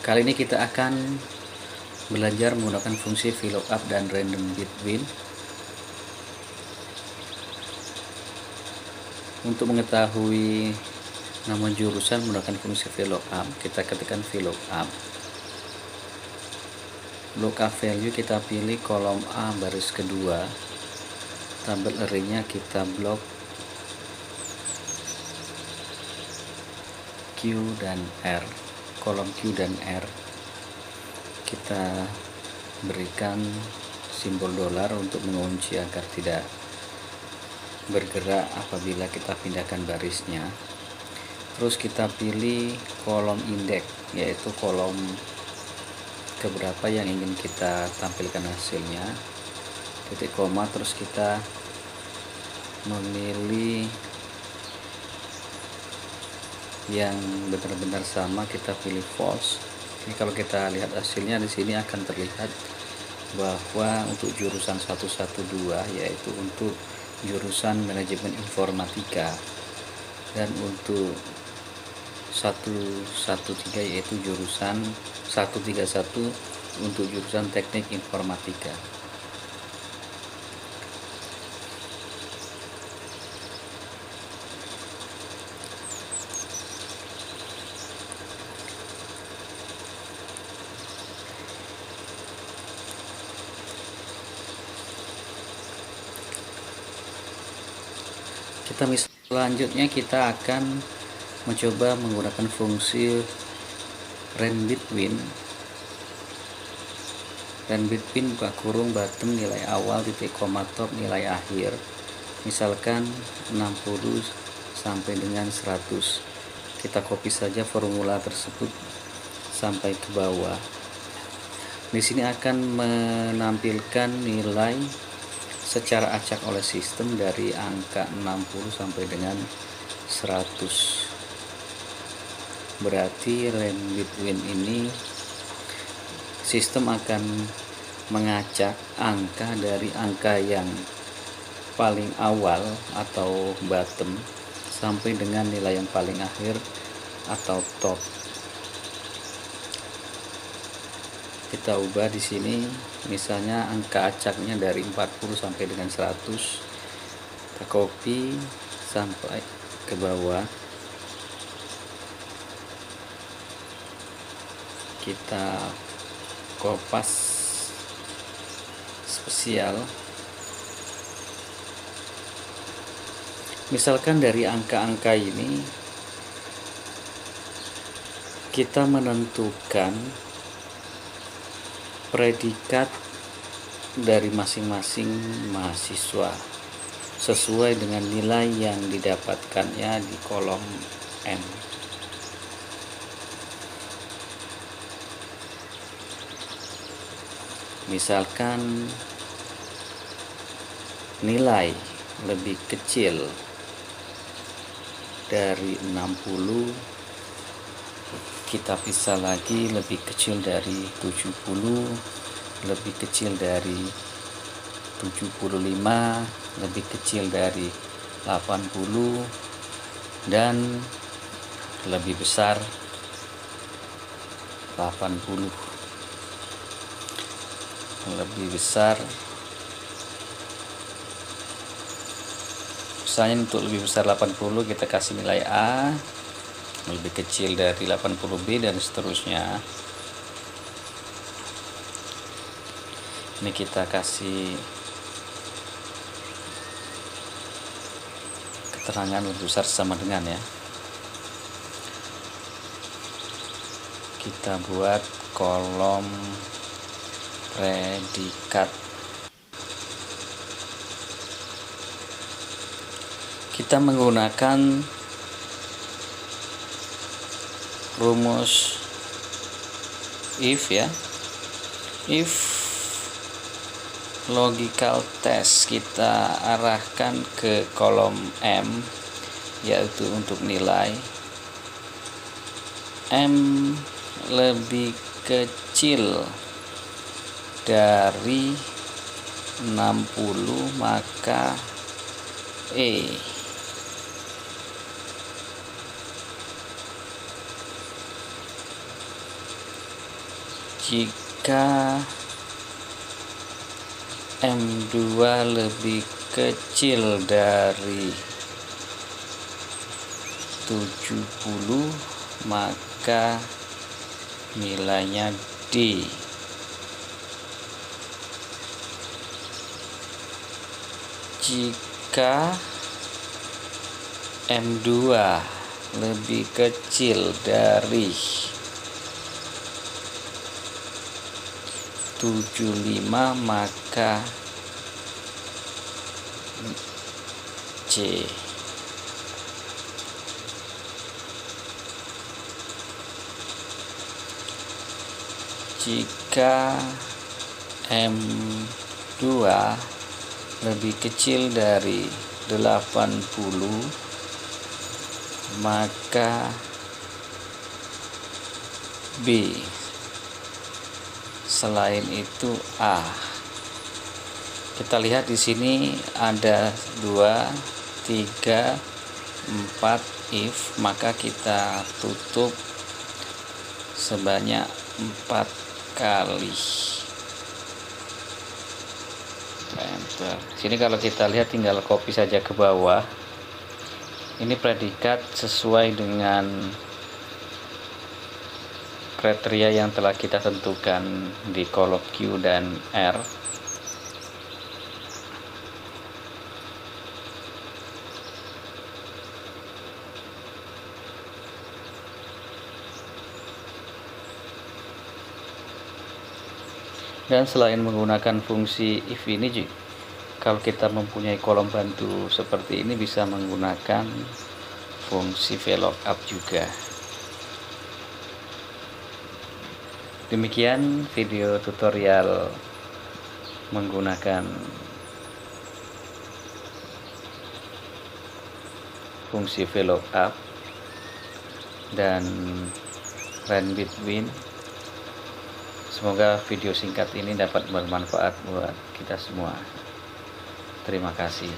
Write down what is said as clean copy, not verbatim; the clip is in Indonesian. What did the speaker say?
Kali ini kita akan belajar menggunakan fungsi VLOOKUP dan random between. Untuk mengetahui nama jurusan menggunakan fungsi VLOOKUP, kita ketikkan VLOOKUP. Lookup value kita pilih kolom A baris kedua, tabel array-nya kita blok Q dan R, kolom Q dan R. Kita berikan simbol dolar untuk mengunci agar tidak bergerak apabila kita pindahkan barisnya. Terus kita pilih kolom indeks, yaitu kolom keberapa yang ingin kita tampilkan hasilnya, titik koma. Terus kita memilih yang benar-benar sama, kita pilih false. Ini kalau kita lihat hasilnya di sini akan terlihat bahwa untuk jurusan 112 yaitu untuk jurusan manajemen informatika, dan untuk 113 yaitu jurusan 131 untuk jurusan teknik informatika. Selanjutnya kita akan mencoba menggunakan fungsi rand between. Rand between buka kurung bottom nilai awal titik koma top nilai akhir, misalkan 60 sampai dengan 100. Kita copy saja formula tersebut sampai ke bawah. Di sini akan menampilkan nilai secara acak oleh sistem dari angka 60 sampai dengan 100. Berarti rand between ini sistem akan mengacak angka dari angka yang paling awal atau bottom sampai dengan nilai yang paling akhir atau top. Kita ubah di sini, misalnya angka acaknya dari 40 sampai dengan 100. Kita copy sampai ke bawah. Kita kopas spesial. Misalkan dari angka-angka ini kita menentukan predikat dari masing-masing mahasiswa sesuai dengan nilai yang didapatkannya di kolom M. Misalkan nilai lebih kecil dari 60, kita pisah lagi, lebih kecil dari 70, lebih kecil dari 75, lebih kecil dari 80, dan lebih besar 80. Lebih besar, misalnya untuk lebih besar 80 kita kasih nilai A, lebih kecil dari 80B, dan seterusnya. Ini kita kasih keterangan lebih besar sama dengan, ya. Kita buat kolom predikat. Kita menggunakan rumus if, ya. If logical test kita arahkan ke kolom M, yaitu untuk nilai M lebih kecil dari 60, maka E. Jika M2 lebih kecil dari 70, maka nilainya D. Jika M2 lebih kecil dari 75, maka C. Jika M2 lebih kecil dari 80, maka B. Selain itu A. Kita lihat di sini ada 2, 3, 4 if, maka kita tutup sebanyak 4 kali. Enter. Sini kalau kita lihat tinggal copy saja ke bawah. Ini predikat sesuai dengan kriteria yang telah kita tentukan di kolom Q dan R. Dan selain menggunakan fungsi if ini, kalau kita mempunyai kolom bantu seperti ini, bisa menggunakan fungsi VLOOKUP juga. Demikian video tutorial menggunakan fungsi VLOOKUP dan range between. Semoga video singkat ini dapat bermanfaat buat kita semua. Terima kasih.